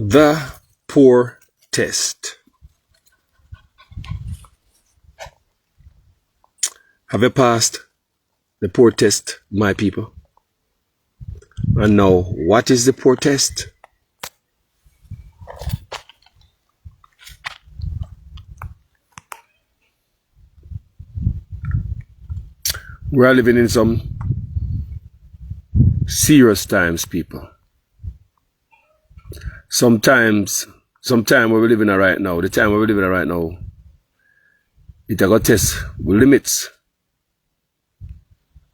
The poor test. Have you passed the poor test, my people? And now, what is the poor test? We are living in some serious times, people. Some time where we're living in right now, the time where we're living in right now, it got test with limits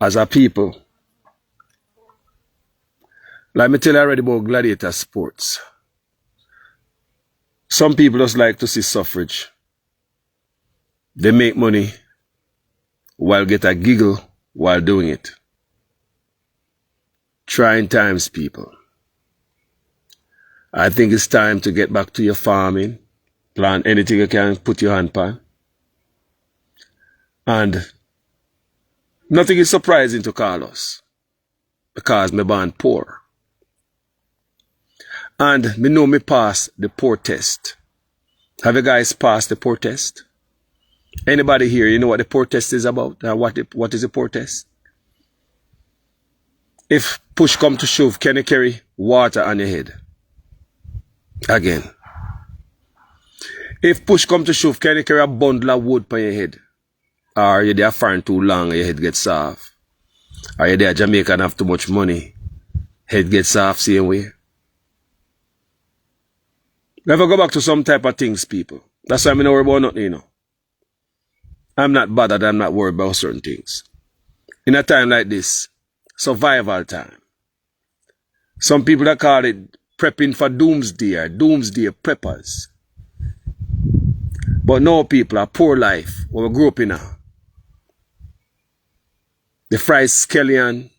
as a people. Like me tell you already about gladiator sports. Some people just like to see suffrage. They make money while get a giggle while doing it. Trying times, people. I think it's time to get back to your farming. Plant anything you can put your hand on. And nothing is surprising to Carlos, because me born poor. And me know me pass the poor test. Have you guys passed the poor test? Anybody here, you know what the poor test is about? What is the poor test? If push come to shove, can you carry water on your head? Again. If push come to shove, can you carry a bundle of wood on your head? Or you're there foreign too long and your head gets soft? Or you're there Jamaica and have too much money, head gets soft same way? Never go back to some type of things, people. That's why I'm not worried about nothing, you know. I'm not bothered, I'm not worried about certain things. In a time like this, survival time. Some people that call it prepping for doomsday or doomsday preppers. But no, people, a poor life, what we grew up in now. The fried scallion,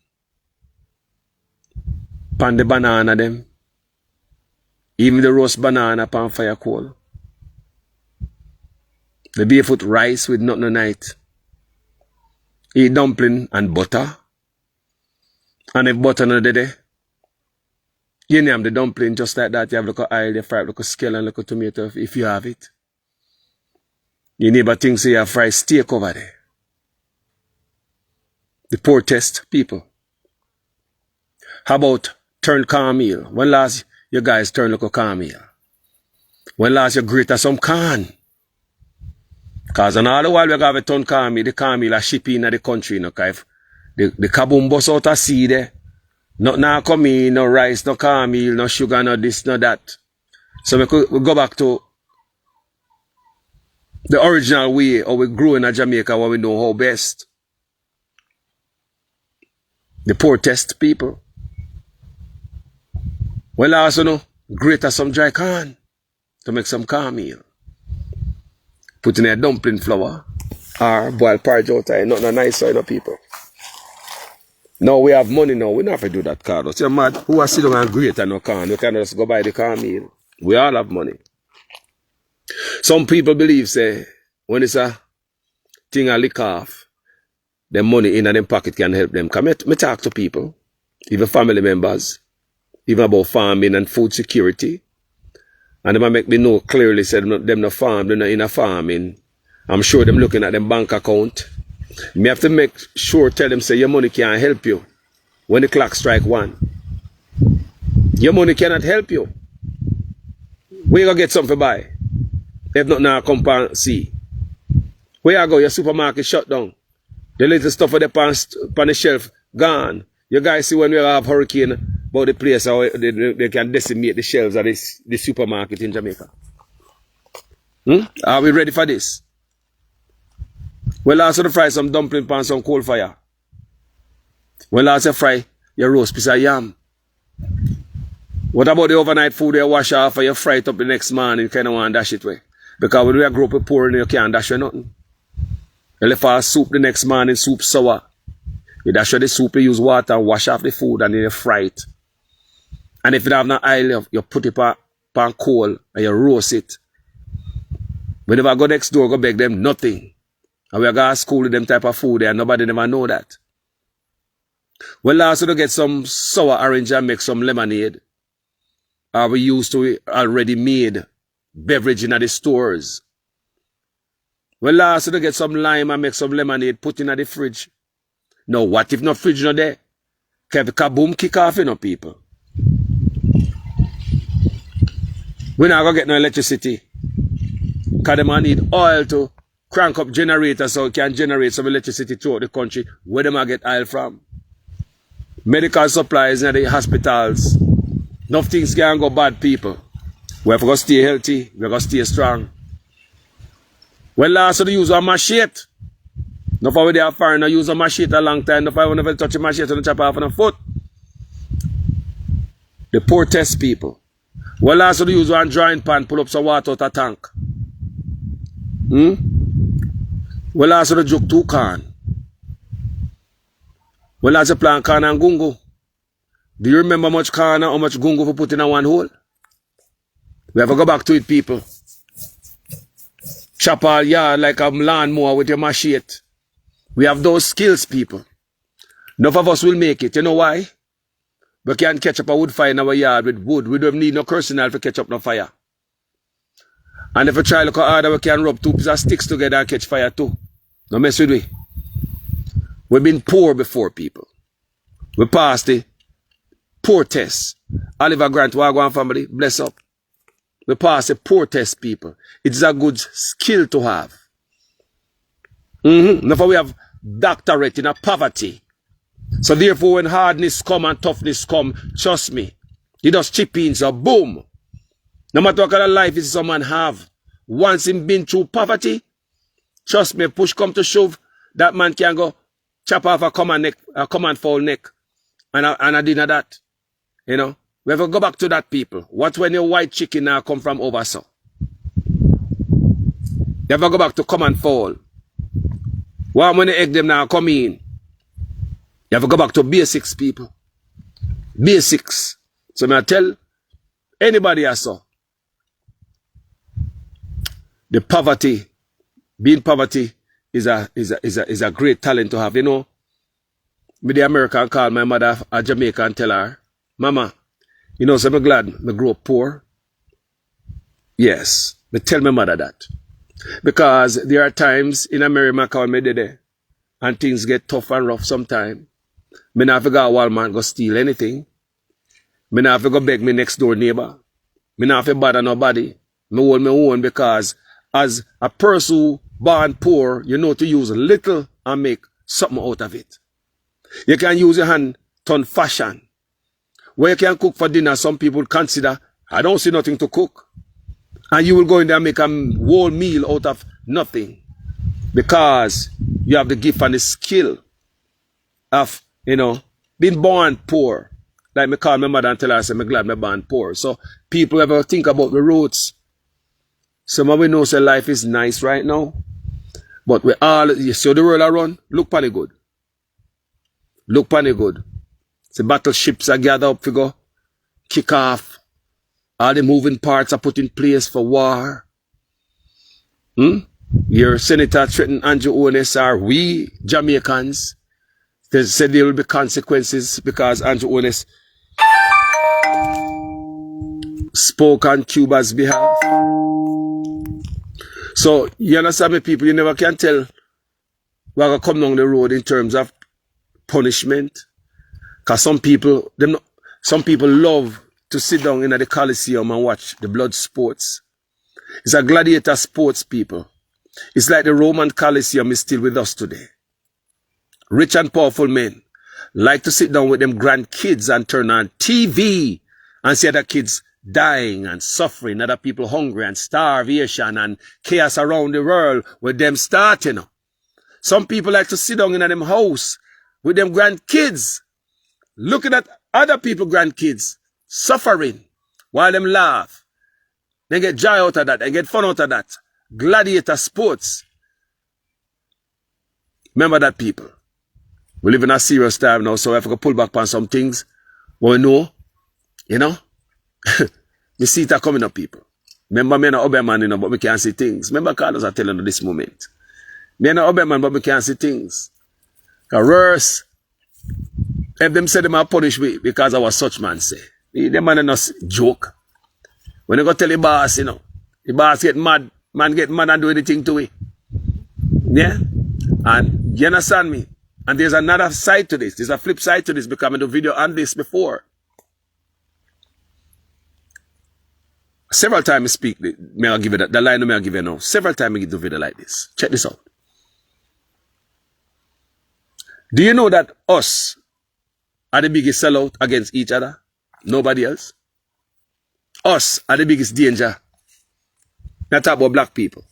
pan the banana them, even the roast banana pan fire coal. The barefoot rice with nothing on it. Eat dumpling and butter. And if butter not there, you name the dumpling just like that. You have like a oil, you fry like a scale and like a tomato if you have it. Your neighbor thinks you have fried steak over there. The poor test, people. How about turn cornmeal? When last you guys turn like a cornmeal? When last you grate some corn? Because on all the while we have a ton cornmeal, the cornmeal are shipping in the country, you know, the kaboom bus out of sea there. Not now come in, no rice, no cornmeal, no sugar, no this, no that. So we go back to the original way how we grew in Jamaica, what we know how best. The poor test, people. Well, also know, grate some dry corn to make some cornmeal. Put in a dumpling flour or boil porridge out there. Not nice, you know, people. Now we have money now. We don't have to do that, Carlos. You're mad. Who are sitting and grate and no corn? You can just go buy the cornmeal. We all have money. Some people believe, say, when it's a thing a lick off, the money in them pocket can help them. Come, me talk to people, even family members, even about farming and food security. And they make me know clearly, say them no farm, they're not in a farming. I'm sure them looking at them bank account. Me have to make sure, tell them, say, your money can't help you when the clock strike 1. Your money cannot help you. Where you gonna get something to buy? If not now, come and see. Where you go? Your supermarket shut down. The little stuff on the shelf, gone. You guys see when we have hurricane about the place how they can decimate the shelves of the supermarket in Jamaica. Are we ready for this? Well, also to fry some dumpling pan, some coal fire. Well, also fry your roast piece of yam. What about the overnight food you wash off and you fry it up the next morning? You kind of want to dash it away. Because when we grow up poor, you can't dash away nothing. You left our soup the next morning, soup sour. You dash away the soup, you use water and wash off the food and then you fry it. And if you have no oil, you put it on coal and you roast it. Whenever I go next door, go beg them nothing. And we go to school with them type of food there and nobody never know that. Well, also to get some sour orange and make some lemonade. Or we used to already made beverage in the stores. Well, last to get some lime and make some lemonade, put in the fridge. Now, what if no fridge no there? Kaboom kick off, people. We're not going to get no electricity. Because them need oil to crank up generators so it can generate some electricity throughout the country. Where them get oil from? Medical supplies in the hospitals. Enough things can go bad, people. We have to stay healthy. We have to stay strong. Well, last to use a machete. Enough of they are foreign, I use a machete a long time. Enough of never touch a machete and chop off on a foot. The poor test people. Well, last to use one drying pan, pull up some water out a tank. Well, last to joke 2 can. Well, last to plant can and gungo. Do you remember much can and how much gungo for put in a one hole? We have to go back to it, people. Chop all yard like a lawnmower with your machete. We have those skills, people. Enough of us will make it. You know why? We can't catch up a wood fire in our yard with wood. We don't need no personal to catch up no fire. And if a child look harder, we can rub 2 pieces of sticks together and catch fire too. No mess with we. We've been poor before, people. We passed the poor test. Oliver Grant, Wagwan Family, bless up. We passed the poor test, people. It's a good skill to have. Now we have doctorate in a poverty. So therefore when hardness come and toughness come, trust me, you just chip in, so boom. No matter what kind of life is someone have, once him been through poverty, trust me, push come to shove, that man can go chop off a command foul neck. And I did that. You know, we have to go back to that, people. What when your white chicken now come from over so? You have to go back to command foul. What when the egg them now come in? You have to go back to basics, people. Basics. So may I tell anybody I saw, the poverty, being poverty is a great talent to have. You know, me the American call my mother a Jamaica and tell her, Mama, you know, so I'm glad I grew up poor. Yes, but tell my mother that. Because there are times in America when me there and things get tough and rough sometimes. Me not have to go to Walmart go steal anything. Me not have to go beg me next door neighbor. Me not have to bother nobody. Me hold my own because as a person who born poor, you know to use little and make something out of it. You can use your hand turn fashion. Where you can cook for dinner, some people consider, I don't see nothing to cook. And you will go in there and make a whole meal out of nothing. Because you have the gift and the skill of, you know, being born poor. Like me call my mother and tell her, I say, I'm glad I'm born poor. So people ever think about the roots. Some of we know say life is nice right now. But we all, you see the world around, look panic good. Look panic good. The battleships are gathered up to go kick off. All the moving parts are put in place for war. Your senator threatened Andrew Ones are we Jamaicans. They said there will be consequences because Andrew Ones spoke on Cuba's behalf. So, you understand me, people? You never can tell what will come down the road in terms of punishment. Because some people love to sit down in the Coliseum and watch the blood sports. It's a gladiator sports, people. It's like the Roman Coliseum is still with us today. Rich and powerful men like to sit down with them grandkids and turn on TV and see other kids dying and suffering, other people hungry and starvation and chaos around the world with them starting. Some people like to sit down in them house with them grandkids, looking at other people's grandkids suffering while them laugh. They get joy out of that. They get fun out of that. Gladiator sports. Remember that, people. We live in a serious time now, so we have to pull back on some things. But we know, you know, the seat are coming up, people. Remember, me not Oberman, you know, but we can't see things. Remember, Carlos are telling you this moment. Me not Oberman, but we can't see things. Because worse, if them say them are punished because our such man say. Them man are not joke. When you go tell the boss, you know, the boss get mad, man get mad and do anything to it. Yeah? And you understand me? And there's another side to this. There's a flip side to this because I do video on this before. Several times I speak, may I give it the line may I give you now. Several times I do video like this. Check this out. Do you know that us are the biggest sellout against each other? Nobody else. Us are the biggest danger. Not talk about black people.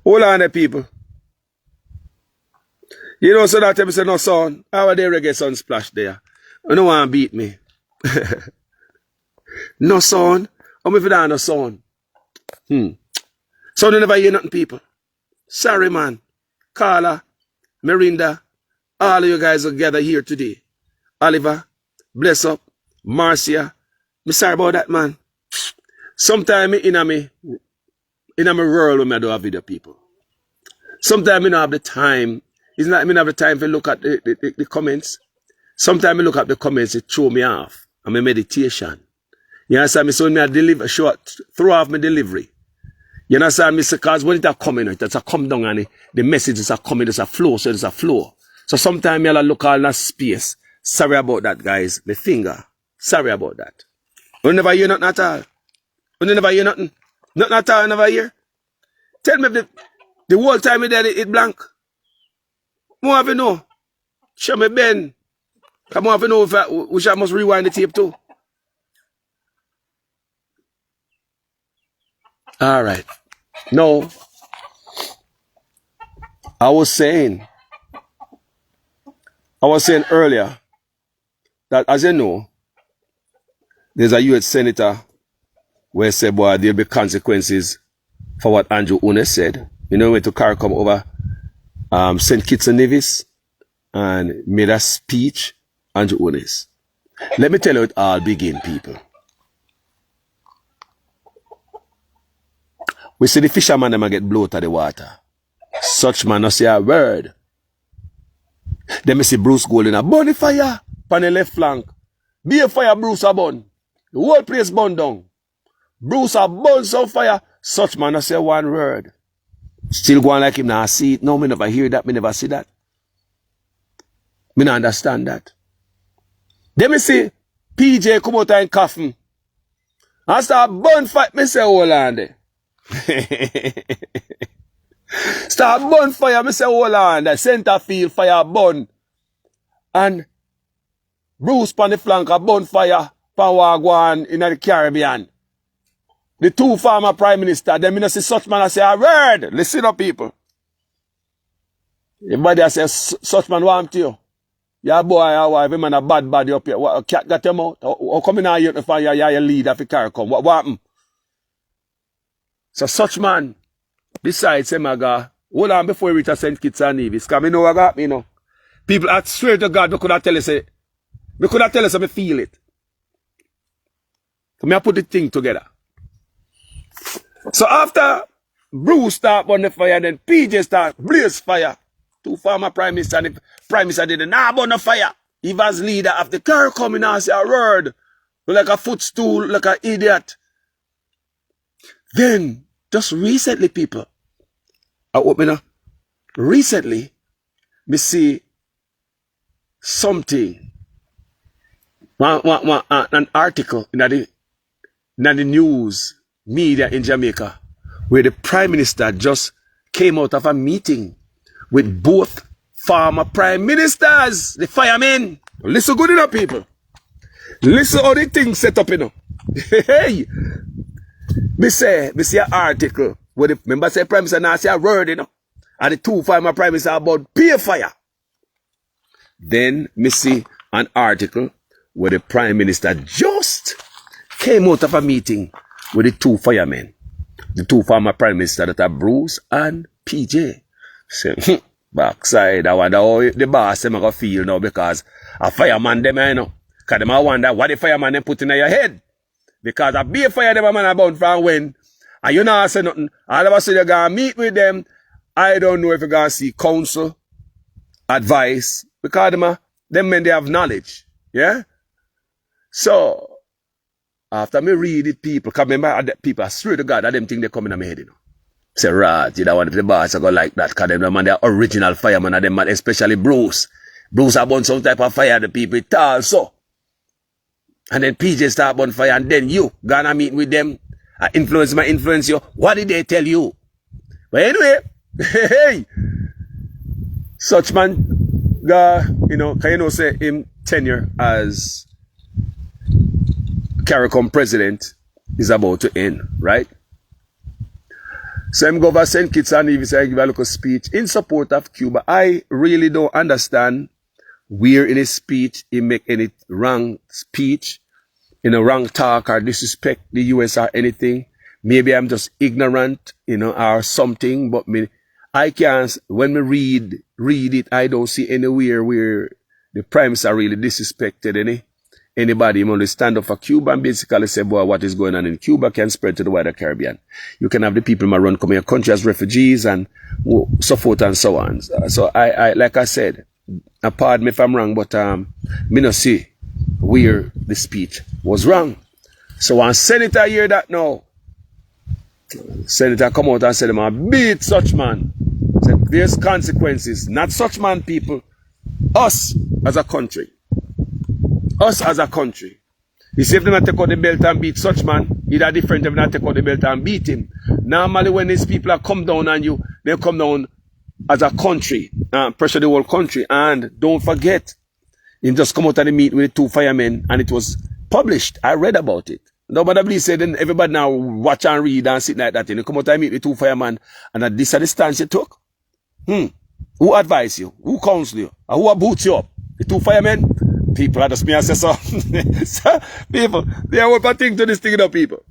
Hold on there, people. You know, so that time I say no son. How are they reggae sun splash there? You don't want to beat me. No son. I'm if you don't no son. So you never hear nothing, people. Sorry, man. Carla, Mirinda, all of you guys are gathered here today. Oliver, bless up, Marcia. Me sorry about that, man. Sometimes in my world when I do a video, people. Sometimes I don't have the time. It's not I don't have the time to look at the comments. Sometimes I look at the comments, it throw me off. I'm a meditation. You understand me? So when I deliver short, throw off my delivery. You understand me? Because when it's coming, it's a come down and the messages are coming, there's a flow, so there's a flow. So sometimes I look all that space. Sorry about that, guys. My finger. Sorry about that. You never hear nothing at all. You never hear nothing. Nothing at all, you never hear. Tell me the whole time it blank. More have you know. Show me Ben. Come on, have you know if I must rewind the tape too. All right. No. I was saying earlier that, as you know, there's a U.S. senator where said, boy, there'll be consequences for what Andrew Une said. You know, went to CARICOM over St. Kitts and Nevis and made a speech, Andrew Une's. Let me tell you it all begin, people. We see the fisherman them get blow to the water. Such man not say a word. Then we see Bruce Gold in a burn fire on the left flank. Be a fire, Bruce a burn. The whole place burn down. Bruce a burn some fire. Such man not say one word. Still going like him now see it. No, me never hear that. Me never see that. Me not understand that. Then me see PJ come out and coffin. I start burn fight. Me say hold on there. Start burn fire, me say hold on, the center field fire burn. And Bruce pan the flank a burn fire pan Wagwan in the Caribbean. The two former prime minister, them in see such man I say a word. Listen up, people. Everybody say such man want to you. Yeah, boy, every man a bad body up here. What cat got them out? How come in here to find your leader for CARICOM? What happened? So such man decides, say, my God, hold on before we reach a St. Kitts and Nevis. Because I know what got me, you know. People, I swear to God, we could have tell us, I feel it. So I put the thing together. So after Bruce start on the fire, then PJ start blaze fire. Two former prime minister and the prime minister did not burn the fire. He was leader of the CARICOM and I say a word. Like a footstool, like an idiot. Then, just recently, people, recently, me see something, an article in the news media in Jamaica, where the Prime Minister just came out of a meeting with both former Prime Ministers, the firemen. Listen good enough, people. Listen how the thing set up, you know. Hey! Me see an article where the member say Prime Minister now say a word, you know. And the two former Prime Minister about pay fire. Then me see an article where the Prime Minister just came out of a meeting with the two firemen. The two former Prime Minister that are Bruce and PJ. Say, backside, I wonder how the boss them gonna feel now because a fireman them, you know. Because them I wonder what the fireman them put in your head. Because a be fire them a man about from when, and you not say nothing. All of a sudden you're going to meet with them. I don't know if you're going to see counsel, advice, because them men, they have knowledge. Yeah? So, after me read it, people, because remember, people, I swear to God, that them think they come in my head, you know. Say, right, you don't want the boss to go like that, because them man, they're original fireman, and them man, especially Bruce. Bruce have burn some type of fire, the people tall, so. And then PJ start on fire, and then you gonna meet with them. I influence you. What did they tell you? But anyway, hey, such man, you know, can you know say him tenure as CARICOM president is about to end, right? So I'm going to send kids and even say I give a little speech in support of Cuba. I really don't understand where in his speech he make any wrong speech, in a wrong talk or disrespect the US or anything. Maybe I'm just ignorant, or something, but I can't, when we read it, I don't see anywhere where the Prime Minister really disrespected anybody. He only stand up for Cuba and basically say, boy, what is going on in Cuba can spread to the wider Caribbean. You can have the people who run come your country as refugees and so forth and so on. So I like I said, pardon me if I'm wrong, but me not see where the speech was wrong. So when Senator hear that now, Senator come out and said, "I beat such man." Said, there's consequences. Not such man, people. Us as a country. Us as a country. You see, if they not take out the belt and beat such man, it's different if they not take out the belt and beat him. Normally, when these people are come down on you, they come down as a country, pressure the whole country. And don't forget, he just come out and meet with the 2 firemen, and it was published. I read about it. Nobody said, then everybody now watch and read and sit like that. And you come out and meet with 2 firemen, and at this is the stance you took. Who advise you? Who counsel you? Or who boots you up? The 2 firemen? People are just me and say so. People, they are one thing to this thing, people.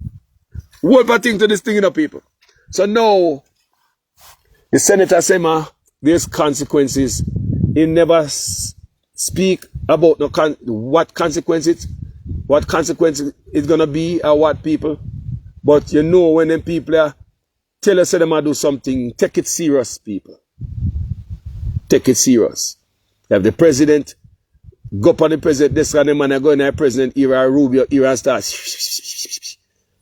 One thing to this thing, people. So now, the senator said, there's consequences. He never speak about what consequences it's gonna be or what people. But when them people tell us them to do something, take it serious, people. Take it serious. If the president go up on the president, this kind of man go in the president era, Rubio era and start.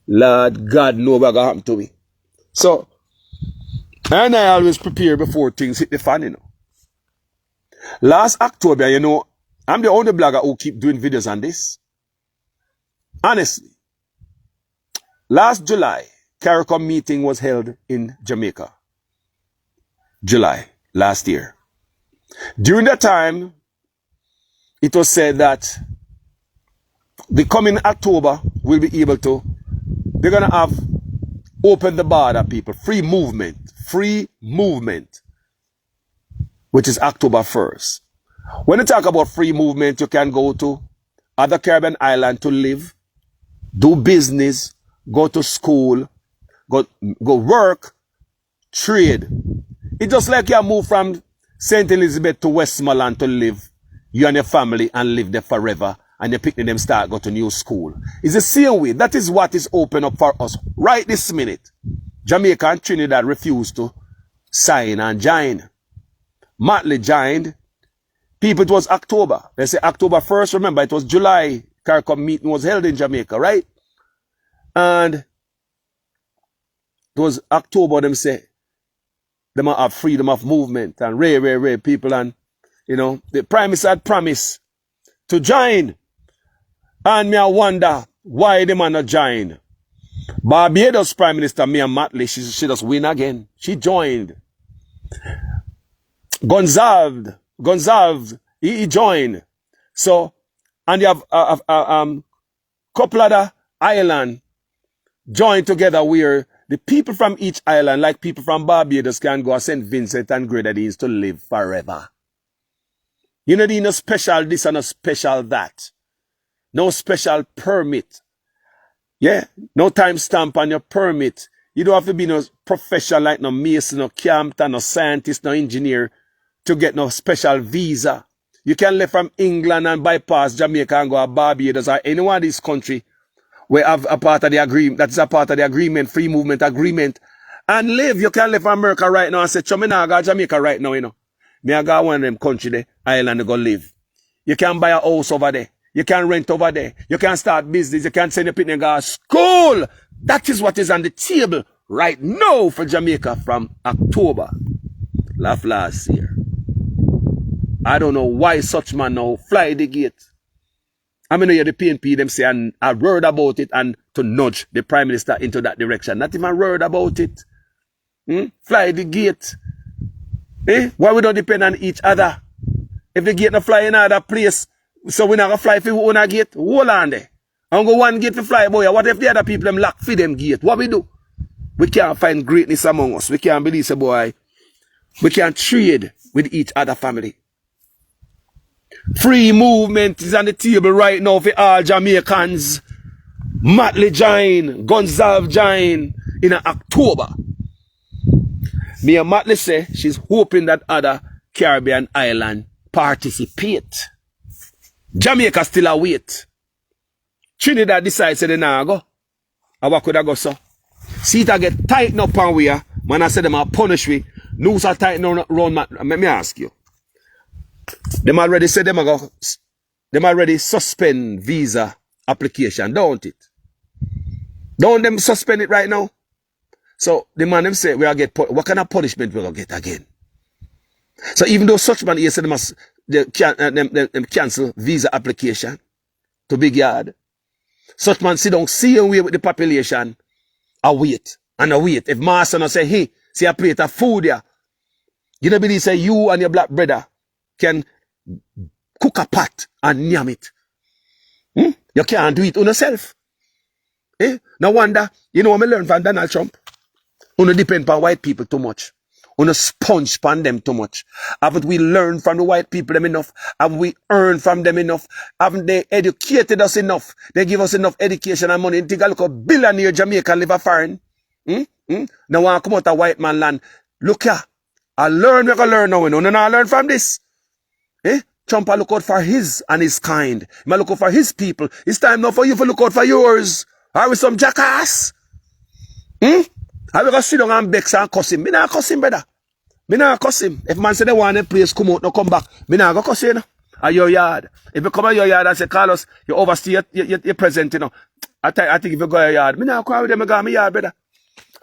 Lord God know what gonna happen to me. So, and I always prepare before things hit the fan, Last October, I'm the only blogger who keep doing videos on this. Honestly. Last July, CARICOM meeting was held in Jamaica. July, last year. During that time, it was said that the coming October will be able to, they're going to have open the border, people, free movement, which is October 1st. When you talk about free movement, you can go to other Caribbean islands to live, do business, go to school, go work, trade. It's just like you move from St. Elizabeth to Westmoreland to live, you and your family, and live there forever, and your picnic them start go to new school. It's the same way. That is what is open up for us right this minute. Jamaica and Trinidad refused to sign and join. Motley joined. People, it was October. They say October 1st. Remember, it was July. CARICOM meeting was held in Jamaica, right? And it was October, them say, they might have freedom of movement and rare people. And, the Prime Minister had promised to join. And me I wonder why the man not join. Barbados Prime Minister, Mia Matley, she just win again. She joined. Gonzalez, he joined. So, and you have couple other island joined together where the people from each island, like people from Barbados, can go to St. Vincent and Grenadines to live forever. You know, there's no special this and no special that. No special permit. Yeah, no time stamp on your permit. You don't have to be no professional like no mason, no captain, no scientist, no engineer to get no special visa. You can live from England and bypass Jamaica and go to Barbados or any one of these countries where have a part of the agreement. That is a part of the agreement, free movement agreement. And live. You can live in America right now and say, me nah go to Jamaica right now, Me I go one of them country there, island to go live. You can buy a house over there. You can rent over there. You can start business. You can send your picnic to school. That is what is on the table right now for Jamaica from October last year. I don't know why such man now fly the gate. I mean, the PNP, them say, and a word about it and to nudge the Prime Minister into that direction. Not even a word about it. Fly the gate. Why we don't depend on each other? If the gate not fly in another place, so we not gonna fly for who own a gate? Hold on there. I'm go one gate to fly, boy. What if the other people them lock for them gate? What we do? we can't find greatness among us. We can't believe, say, boy, we can't trade with each other family. Free movement is on the table right now for all Jamaicans. Matley join, Gonzalve join in October. Me and Matley say she's hoping that other Caribbean island participate. Jamaica still await. Trinidad decides they nah go. And what could I go so? See it I get tightened up on we, man I said them a punish we. News are tightened around, let me ask you. Them already said them already suspend visa application, don't it? Don't them suspend it right now? So the man them say we are get what kind of punishment we gonna get again? So even though such man here said them cancel visa application to Big Yard, such man sit down see away with the population, a wait and a wait. If master not say, hey, see a plate of food here, you don't believe say you and your black brother can cook a pot and yam it. You can't do it on yourself. No wonder, you know what I learned from Donald Trump? You depend on white people too much. You sponge on them too much. Haven't we learned from the white people them enough? Have we earned from them enough? Haven't they educated us enough? They give us enough education and money. Think I look a billionaire Jamaican live a foreign. Now I come out a white man land. Look here. I learn, we can learn now. You know, I learn from this. Trump I look out for his and his kind. He look out for his people. It's time now for you to look out for yours. Are we some jackass? I will go sit down and bex and cuss him. Me not cuss him, brother. Me not cuss him. If man say they want a place, come out, no come back. Me not go cuss him. At your yard. If you come at your yard and say, Carlos, you overstay your present, you know. I think if you go to your yard, me not go with them, I go to my yard, brother.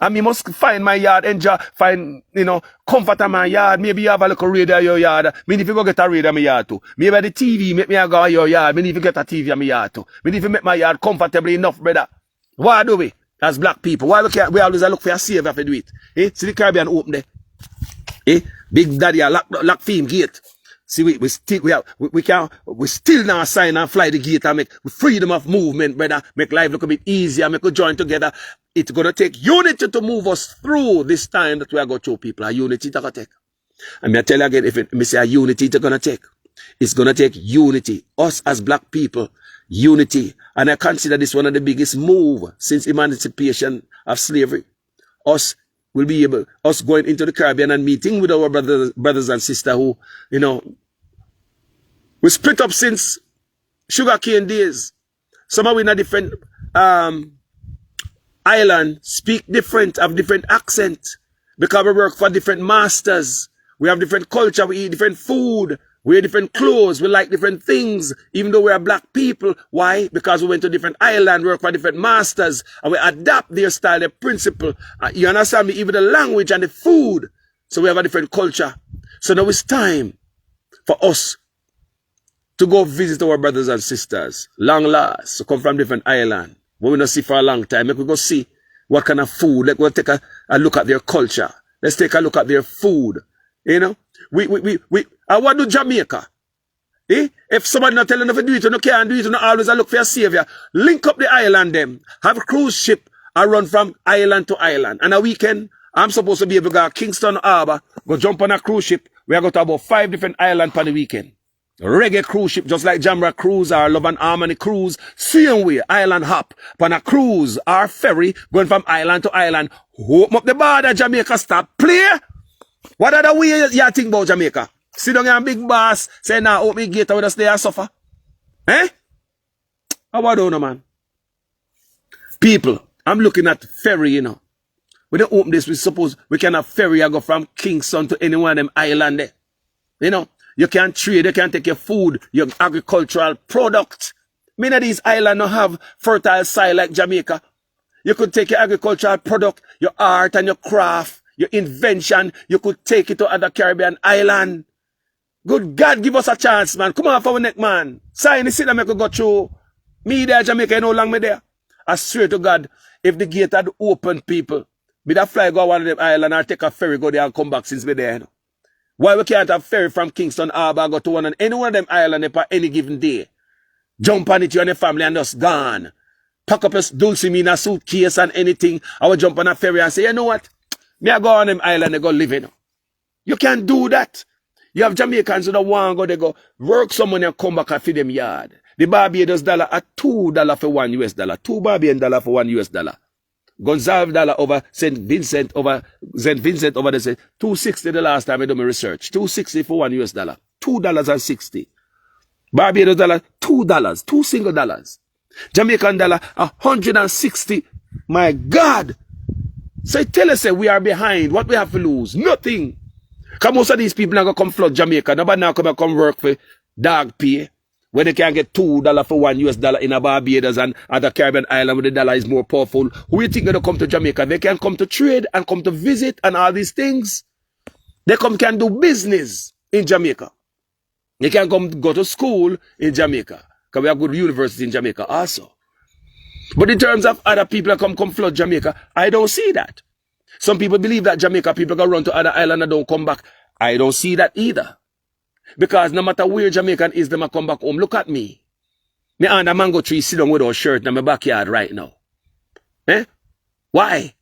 And me must find my yard, enjoy, find, you know, comfort in my yard. Maybe you have a little radio in your yard. Me need to go get a radio in my yard too. Maybe the TV make me go to your yard. Me need to get a TV in my yard too. Me need to make my yard comfortable enough, brother. Why do we? As black people. Why we always look for a savior to do it? See the Caribbean open there. Big Daddy lock film gate. See we still now sign and fly the gate and make freedom of movement, brother. Make life look a bit easier, make us join together. It's gonna take unity to move us through this time that we are going through, people. A unity to take. And I tell you again, if me say a unity it's gonna take. It's gonna take unity. Us as black people, unity. And I consider this one of the biggest move since emancipation of slavery. Us will be able, us going into the Caribbean and meeting with our brothers and sisters who, you know, we split up since sugarcane days. Some are in a different island, speak different, have different accent, because we work for different masters. We have different culture, we eat different food, we wear different clothes, we like different things, even though we are black people. Why? Because we went to different islands, work for different masters, and we adapt their style, their principle. You understand me? Even the language and the food. So we have a different culture. So now it's time for us to go visit our brothers and sisters. Long last, to come from different islands. What we not see for a long time. Make we go see what kind of food. Let's go take a look at their culture. Let's take a look at their food. You know? I want to do Jamaica. If somebody not telling you to do it, you can't do it, you not always look for a savior. Link up the island them. Have a cruise ship and run from island to island. And a weekend, I'm supposed to be able to go to Kingston Harbour, go jump on a cruise ship. We are going to about 5 different islands per the weekend. Reggae cruise ship, just like Jamra cruise or Love and Harmony cruise. Same way, island hop. On a cruise or ferry, going from island to island. Open up the border, Jamaica stop. Play. What other way you think about Jamaica? Sit down and big boss, say now open the gate and we just stay and suffer. How about you, man? People, I'm looking at ferry, you know. We don't open this, we suppose we can have ferry and go from Kingston to any one of them island there. You know, you can trade, you can take your food, your agricultural product. Many of these islands don't have fertile soil like Jamaica. You could take your agricultural product, your art and your craft, your invention, you could take it to other Caribbean island. Good God, give us a chance, man. Come on for our neck, man. Sign the seat and make we go through. Me there, Jamaica, you know long me there. I swear to God, if the gate had opened, people, me that fly go one of them island or take a ferry go there and come back since me there. You know? Why we can't have ferry from Kingston Harbour and go to any one of them island for any given day? Jump on it, you and your family and just gone. pack up a dulcimina suitcase and anything. I will jump on a ferry and say, you know what? Me I go on them island and go live in. You can't do that. You have Jamaicans who don't want to go, they go work some money and come back and feed them yard. The Barbados dollar at $2 for $1. 2 Barbadian dollar for $1. Gonzalve dollar over St. Vincent over they say $2.60 the last time I do my research. $2.60 for $1. $2.60. Barbados dollar $2, $2 Jamaican dollar 160. My God. So tell us we are behind. What we have to lose? Nothing. Because most of these people now go come flood Jamaica. Nobody now come work for dog pay. When they can get $2 for $1 in a Barbados and other Caribbean island where the dollar is more powerful. Who you think going to come to Jamaica? They can come to trade and come to visit and all these things. They can do business in Jamaica. They can come go to school in Jamaica. Because we have good universities in Jamaica also. But in terms of other people that come flood Jamaica, I don't see that. Some people believe that Jamaica people go run to other islands and don't come back. I don't see that either. Because no matter where Jamaican is, they might come back home. Look at me. Me under a mango tree sit down without a shirt in my backyard right now. Eh? Why?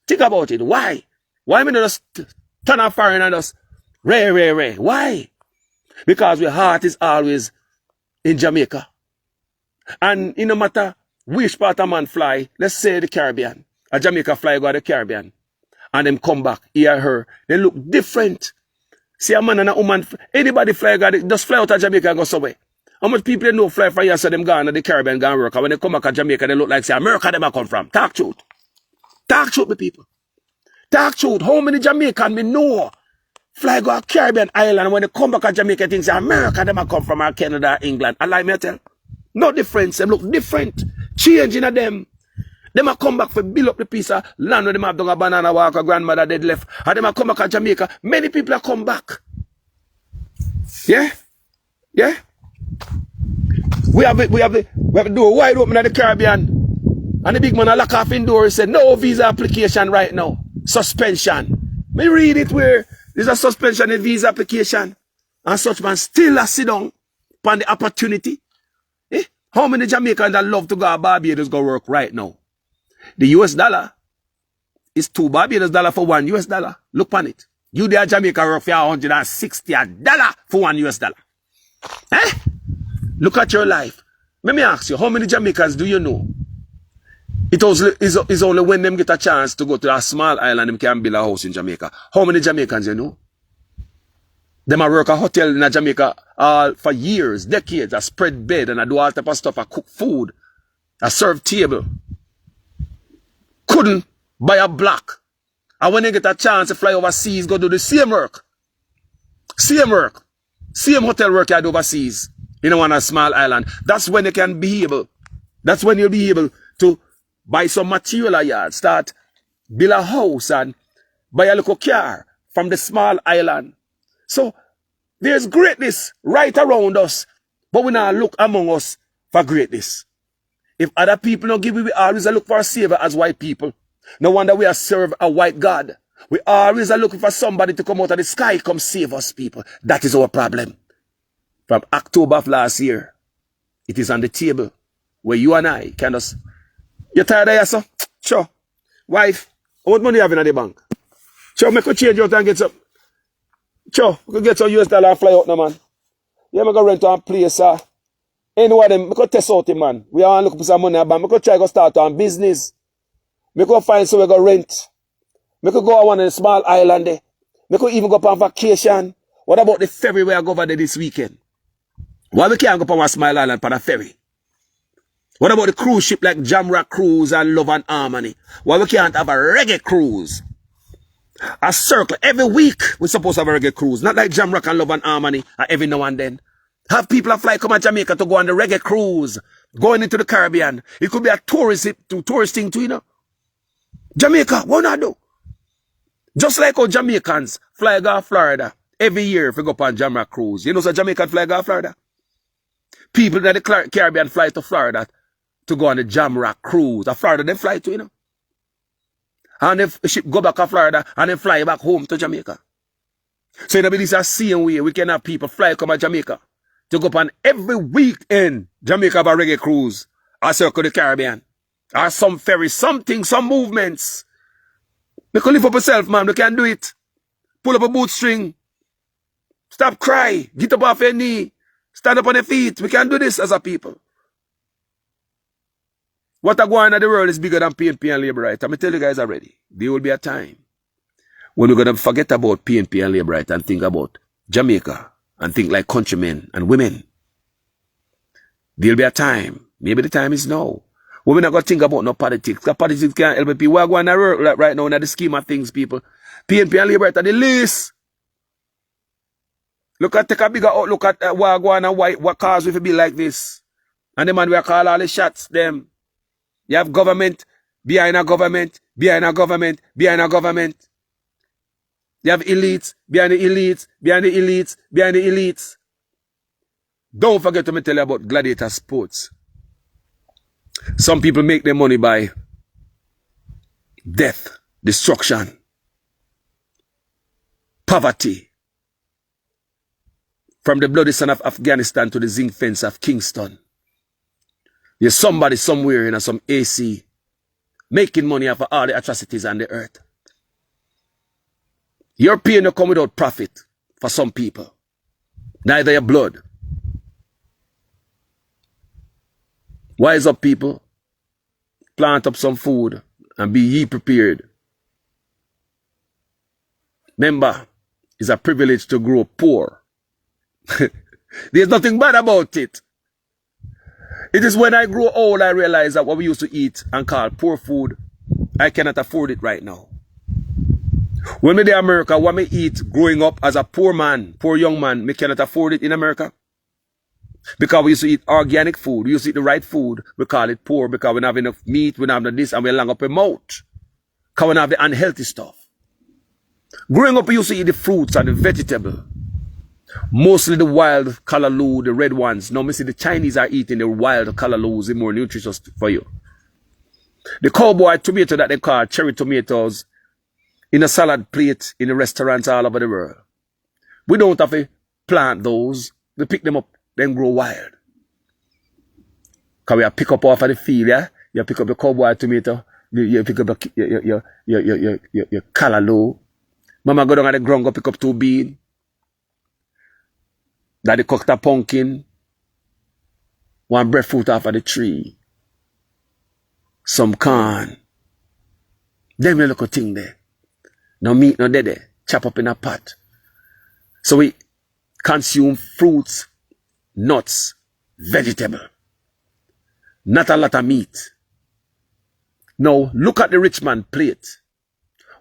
Think about it. Why? Why me not just turn off fire and just ray? Why? Because your heart is always in Jamaica. And it no matter which part of man fly, let's say the Caribbean. A Jamaica fly go to the Caribbean. And them come back, he or her. They look different. See a man and a woman, anybody fly, just fly out of Jamaica and go somewhere. How much people know fly from here so them gone to the Caribbean and work. And when they come back to Jamaica, they look like say America them a come from. Talk truth. Talk truth, my people. Talk truth. How many Jamaican me know fly go to Caribbean island and when they come back to Jamaica, things say America them a come from or Canada, England. I like me tell. No difference. Them look different. Changing of them. Them a come back for build up the piece of land where them have done a banana walk, a grandmother dead left. And them a come back to Jamaica. Many people have come back. Yeah? Yeah? We have the door wide open in the Caribbean. And the big man a lock off in door. He said, no visa application right now. Suspension. Me read it where there's a suspension in visa application. And such man still a sit down upon the opportunity. Eh? How many Jamaicans that love to go to Barbados go work right now? The US dollar is 2 Barbados dollar for $1. Look on it. You there Jamaica work for $160 for $1. Eh? Look at your life. Let me ask you, how many Jamaicans do you know? It is only when them get a chance to go to a small island, them can build a house in Jamaica. How many Jamaicans you know? Them a work a hotel in Jamaica for years, decades, a spread bed and I do all type of stuff, I cook food, I serve table. Couldn't buy a block. And when they get a chance to fly overseas, go do the same work. Same work. Same hotel work you do overseas. You know, on a small island. That's when they can be able. That's when you'll be able to buy some material a yard. Start build a house and buy a little car from the small island. So, there's greatness right around us. But we now look among us for greatness. If other people don't give, we always look for a savior as white people. No wonder we are serve a white God. We always are looking for somebody to come out of the sky, come save us, people. That is our problem. From October of last year, it is on the table where you and I can just... You tired of yourself? Sure. Wife, how much money you have in the bank? Sure, make a change out and get some... Sure, we can get some US dollar and fly out now, man. Yeah, I'm going to rent a place, any one of them, I could test out him, man. We are looking for some money, man. I could try to start on business. I could find somewhere to rent. I could go on one of the small island there. I could even go on vacation. What about the ferry where I go over there this weekend? Why we can't go on one small island for the ferry? What about the cruise ship like Jamrock Cruise and Love and Harmony? Why we can't have a reggae cruise? A circle. Every week we're supposed to have a reggae cruise. Not like Jamrock and Love and Harmony every now and then. Have people that fly come to Jamaica to go on the reggae cruise, going into the Caribbean. It could be a tourist thing too, you know. Jamaica, what not do? Just like how Jamaicans fly to Florida every year if we go on Jamrock cruise. You know, so Jamaican fly to Florida. People in the Caribbean fly to Florida to go on the Jamrock cruise. To Florida, they fly to, you know. And if the ship go back to Florida and then fly back home to Jamaica. So it'll be this same way we can have people fly come to Jamaica to go on every weekend Jamaica have a reggae cruise or circle the Caribbean. Or some ferry, something, some movements. You can lift up yourself, man. You can do it. Pull up a bootstring. Stop cry. Get up off your knee. Stand up on your feet. We can do this as a people. What are going on in the world is bigger than PNP and labor right. I'm going to tell you guys already. There will be a time when we're going to forget about PNP and labor right and think about Jamaica and think like countrymen and women. There'll be a time. Maybe the time is now. We're not going to think about no politics. Because politics can't help people. We're going to right now in the scheme of things, people. PNP and labor right at the least. Look at, take a bigger outlook at Wagwan and what cars will be like this. And the man will call all the shots, them. You have government, behind a government, behind a government, behind a government. You have elites, behind the elites, behind the elites, behind the elites. Don't forget to me tell you about gladiator sports. Some people make their money by death, destruction, poverty. From the bloody sun of Afghanistan to the zinc fence of Kingston. There's somebody somewhere in some AC making money off of all the atrocities on the earth. Your pain will come without profit for some people. Neither your blood. Wise up, people. Plant up some food and be ye prepared. Remember, it's a privilege to grow poor. There's nothing bad about it. It is when I grow old I realize that what we used to eat and call poor food, I cannot afford it right now. When we in America, what we eat growing up as a poor man, poor young man, we cannot afford it in America. Because we used to eat organic food, we used to eat the right food, we call it poor because we don't have enough meat, we don't have this, and we long up a mouth. Because we don't have the unhealthy stuff. Growing up, we used to eat the fruits and the vegetable. Mostly the wild callaloo, the red ones. Now, me see the Chinese are eating the wild callaloo, the more nutritious for you. The cowboy tomato that they call cherry tomatoes in a salad plate in the restaurants all over the world. We don't have to plant those. We pick them up, then grow wild. Because we pick up off of the field, yeah? You pick up the cowboy tomato, you pick up your callaloo. Mama go down at the ground, go pick up 2 beans. Daddy cooked a pumpkin, 1 breadfruit off of the tree, some corn. Them little thing there. No meat, no dead, chop up in a pot. So we consume fruits, nuts, vegetable. Not a lot of meat. Now, look at the rich man plate.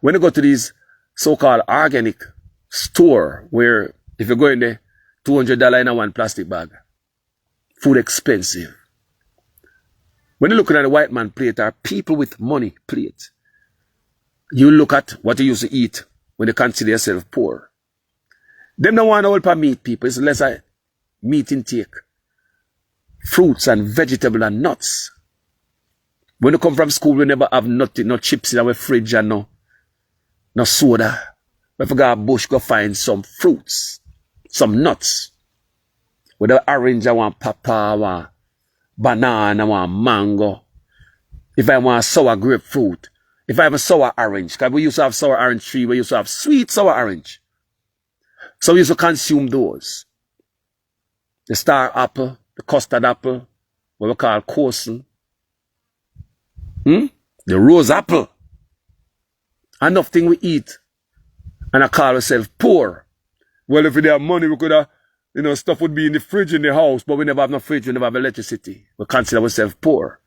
When you go to these so-called organic store, where if you go in there, $200 in a 1 plastic bag. Food expensive. When you're looking at the white man plate or people with money plate, you look at what you used to eat when you consider yourself poor. Them don't want all per meat, people. It's less meat intake. Fruits and vegetables and nuts. When you come from school, we never have nothing, no chips in our fridge and no soda. We forgot a bush, go find some fruits. Some nuts. With the orange, I want papa, I want banana, I want mango. If I want sour grapefruit. If I have a sour orange. Because we used to have sour orange tree. We used to have sweet sour orange. So we used to consume those. The star apple, the custard apple, what we call corson. The rose apple. Enough thing we eat. And I call ourselves poor. Well, if we have money, we could have, stuff would be in the fridge in the house, but we never have no fridge, we never have electricity. We consider ourselves poor.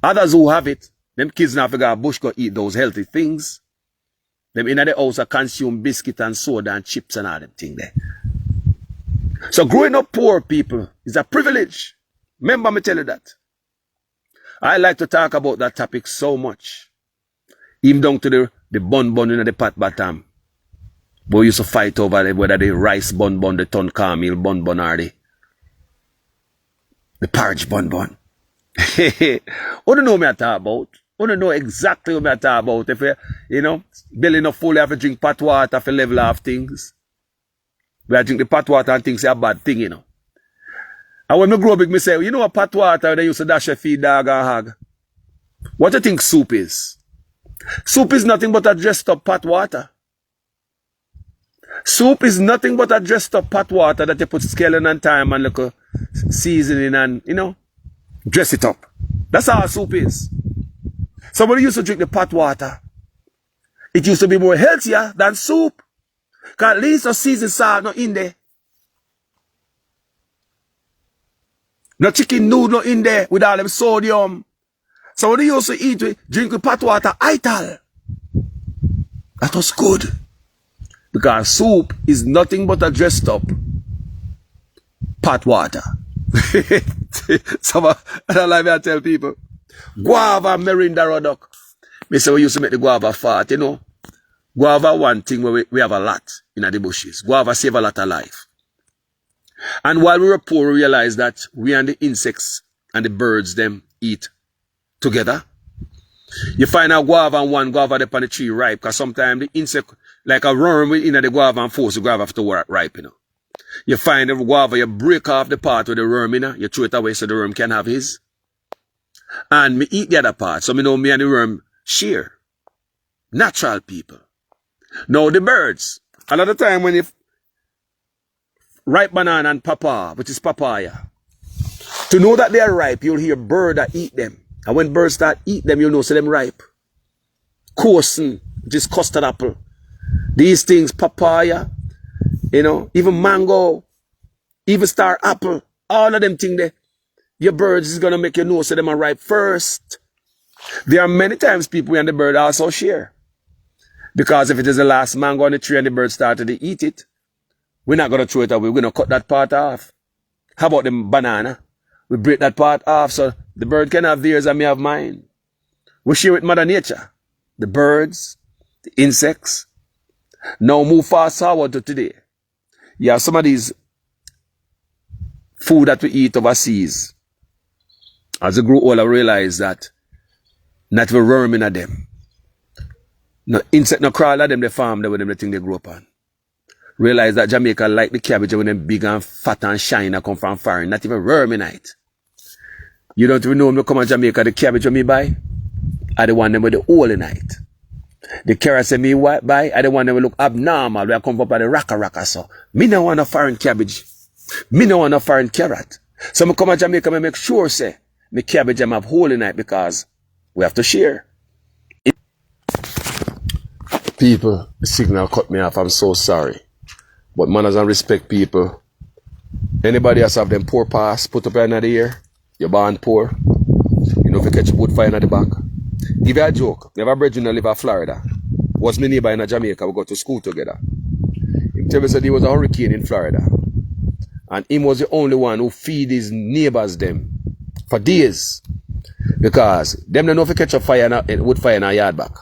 Others who have it, them kids now figure out bush go eat those healthy things. Them in the house consume biscuit and soda and chips and all them things there. So growing up poor, people, is a privilege. Remember me tell you that. I like to talk about that topic so much. Even down to the bun in the pot bottom. But we used to fight over whether the rice bun, the ton caramel bun, or the porridge bun. What do you know me I talk about? What do you know exactly what I talk about? If you, belly enough full, you have to drink pot water for level off things. We have to drink the pot water and things are a bad thing, And And when I grow big, me say, you know what pot water they used to dash a feed dog and hog? What do you think soup is? Soup is nothing but a dressed up pot water. Soup is nothing but a dressed up pot water that you put scallion and thyme and little seasoning and, you know, dress it up. That's how soup is. Somebody used to drink the pot water. It used to be more healthier than soup. Because at least the seasoned salt not in there. No chicken noodle not in there with all them sodium. So when they used to eat with, drink with pot water, ital. That was good. Because soup is nothing but a dressed up pot water. So I don't like me, I tell people. Guava Merinda Rodok. Me say we used to make the guava fat, you know. Guava one thing where we have a lot in the bushes. Guava save a lot of life. And while we were poor, we realized that we and the insects and the birds them eat together. You find a guava and one guava up on the tree ripe, because sometimes the insect, like a worm in the guava and force the guava to ripe, you know. You find the guava, you break off the part with the worm, you know, you throw it away so the worm can have his. And me eat the other part, so me know me and the worm share. Natural people. Now the birds, a lot of time when you ripe banana and papa, which is papaya, to know that they are ripe, you'll hear birds that eat them. And when birds start eat them, you'll know so them ripe. Corson, which is custard apple. These things, papaya, you know, even mango, even star apple, all of them things there. Your birds is going to make you know so them are ripe first. There are many times people and the bird also share. Because if it is the last mango on the tree and the bird started to eat it, we're not going to throw it away. We're going to cut that part off. How about the banana? We break that part off so the bird can have theirs and me have mine. We share with Mother Nature. The birds, the insects. Now move fast forward to today. You have some of these food that we eat overseas. As I grow older, I realize that not even worm in them. No insect, no crawl at them, they farm them with them, the thing they grow up on. Realize that Jamaica like the cabbage when them big and fat and shiny come from foreign, not even worm in it. You don't even know when me come to Jamaica, the cabbage when me buy, I the one them with the hole in it. The carrots that me buy, I the one them will look abnormal, where I come up by the raka so. Me no want a foreign cabbage. Me no want a foreign carrot. So me come to Jamaica, me make sure say, me cabbage them have hole in it because we have to share. People, the signal cut me off, I'm so sorry. But Mannaz and Respect people, anybody else have them poor pass, put up another year, you're born poor, you know if you catch a wood fire in the back. Give you a joke, me have a brethren that live in Florida, was my neighbor in Jamaica, we go to school together. He tell me that there was a hurricane in Florida, and him was the only one who feed his neighbors them for days, because them don't know if you catch a fire in wood fire in a yard back.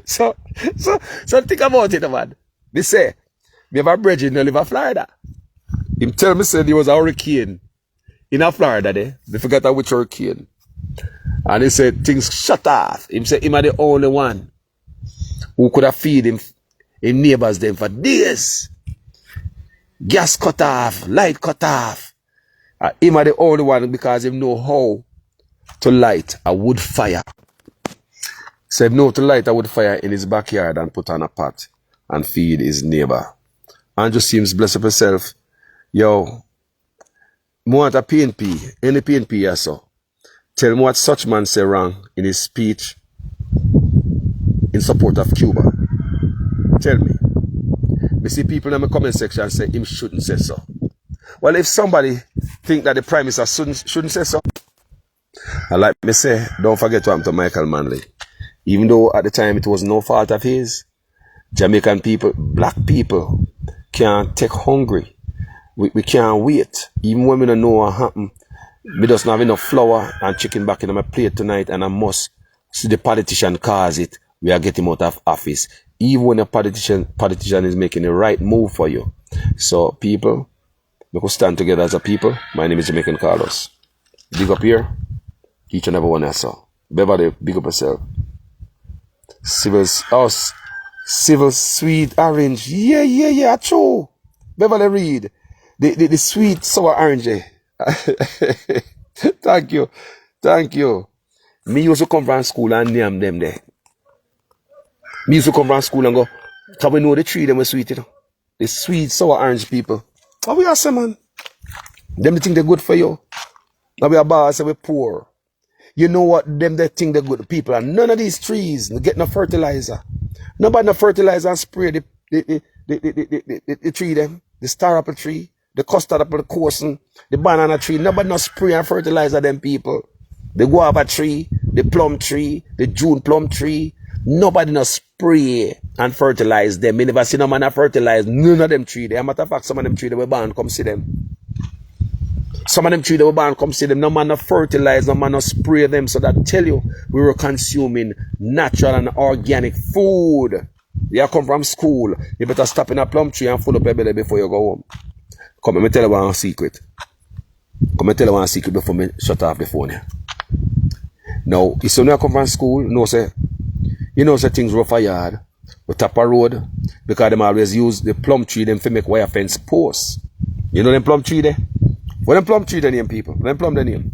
So think about it, man. They say, we have a brethren that live in Florida. Him tell me said there was a hurricane in Florida there. They forgot which hurricane. And he said things shut off. Him said him are the only one who could have feed him neighbors them for days. Gas cut off, light cut off. Him are the only one because him know how to light a wood fire. So him know to light a wood fire in his backyard and put on a pot and feed his neighbor. And just seems bless up himself. Yo, me want a PNP, any PNP or so. Tell me what such man say wrong in his speech in support of Cuba. Tell me. Me see people in my comment section say him shouldn't say so. Well, if somebody think that the Prime Minister shouldn't say so, I like me say, don't forget what happened to Michael Manley. Even though at the time it was no fault of his, Jamaican people, black people, can't take hungry. We can't wait. Even when we don't know what happened, we just not have enough flour and chicken back in my plate tonight, and I must see the politician cause it. We are getting out of office. Even when a politician is making the right move for you. So people, we could stand together as a people. My name is Jamaican Carlos. Big up here. Each and every one I saw. Beverly, big up yourself. Civil Sweet Orange. Yeah, true. Beverly Reed. the sweet sour orange. Thank you. Thank you. Me used to come from school and name them there. Me used to come from school and go, so we know the tree them were sweet, you know. The sweet sour orange people. How we are say, man? Them they think they're good for you. Now we are bad, so we're poor. You know what? Them they think they're good people. And none of these trees they get no fertilizer. Nobody no fertilizer and spray the tree them. The star apple tree, the custard apple, the cousin, the banana tree. Nobody no spray and fertilizer them people. The guava tree, the plum tree, the June plum tree. Nobody no spray and fertilize them. Me never see no man fertilize none of them tree. As a matter of fact, some of them tree they were born come see them. Some of them tree they were born come see them. No man no fertilize, no man no spray them. So that tell you we were consuming natural and organic food. You come from school, you better stop in a plum tree and full up your belly before you go home. Come, let me tell you one secret. Come and tell you one secret before me shut off the phone here. Now, if you come from school, you know say things rough for yard. We tap a road because them always use the plum tree them to make wire fence posts. You know them plum tree there? What them plum tree they name people? Them plum they name.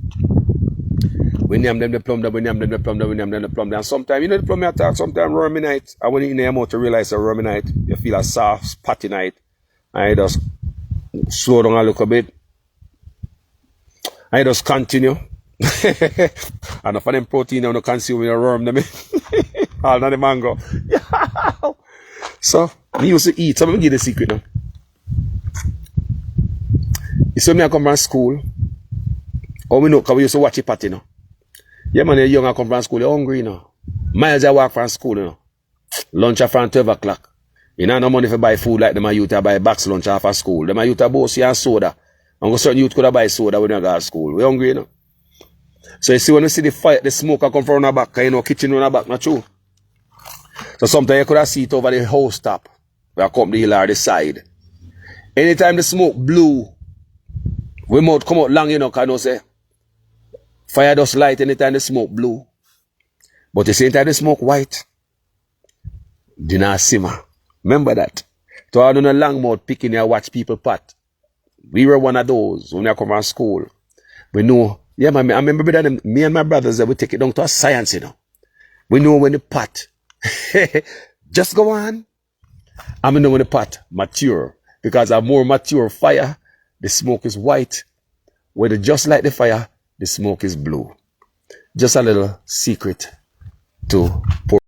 We name them the plum that we name them the plum that we name them the plum that. And sometimes, you know the plum I talk, sometimes ruminate. And when you name out to realize a ruminate, you feel a soft, spotty night. And you just slow down a little bit. And you just continue. And if them protein you don't consume your worm them. All of the mango. So, me used to eat. So let me give you the secret now. You see me I come from school. Oh, we know, because we used to watch it party, you know. Yeah, man, you're young, I come from school, you're hungry, you know. Miles I walk from school, you know. Lunch from 12 o'clock. You know, no money for buy food like them a youth buy box lunch after school. Them a youth both see and soda. And certain youth could buy soda when you go to school. We hungry, you know. So you see when you see the fire, the smoke come from the back, you know, kitchen on the back, not true. So sometimes you could have see it over the house top. Where I come the hill or the side. Anytime the smoke blew, we mouth come out long, you know, because you know, say, fire does light anytime the smoke blue. But the same time the smoke white, dinner simmer. Remember that. So I don't know long mouth picking and watch people pot. We were one of those when I come from school. We know, yeah, man, I remember that me and my brothers that we take it down to a science, you know. We know when the pot, just go on. I know when the pot mature. Because a more mature fire, the smoke is white. When it just like the fire, the smoke is blue. Just a little secret to pour.